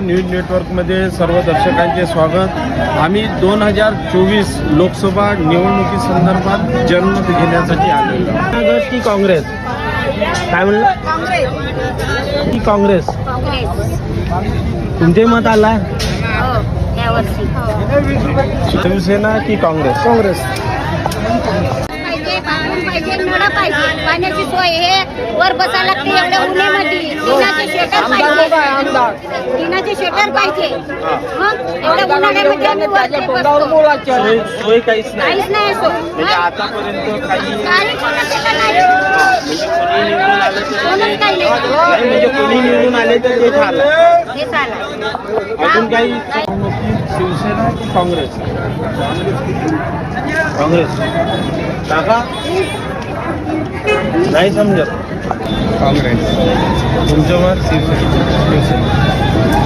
News नेटवर्कमध्ये सर्व दर्शकांचे स्वागत. आम्ही 2024 लोकसभा निवडणुकीसंदर्भात जनमत घेण्यासाठी आलेलो आहोत. काँग्रेस की काँग्रेस? काय म्हणलं? की काँग्रेस? तुमचे मत आला शिवसेना की काँग्रेस? काँग्रेस. पाहिजे नळ पाहिजे, पाण्याची सोय हे वर बसायला लागते एवढ्या उन्हामध्ये. टिनाचे शेटर पाहिजे, टिनाचे शेटर पाहिजे. मग एवढ्या उन्हाळ्यामध्ये आम्ही वरती बसतो. सोय काहीच नाही. काहीच नाही सोय. म्हणजे आतापर्यंत काही काही कोणाचं नाही. म्हणून काही नाही. नाही, म्हणजे कोणी निवडून आले तर ते झालं. हे चाललं. अजून काही शिवसेना की काँग्रेस? काँग्रेस. काका नाही समजत. काँग्रेस. तुमचं मत? शिवसेना.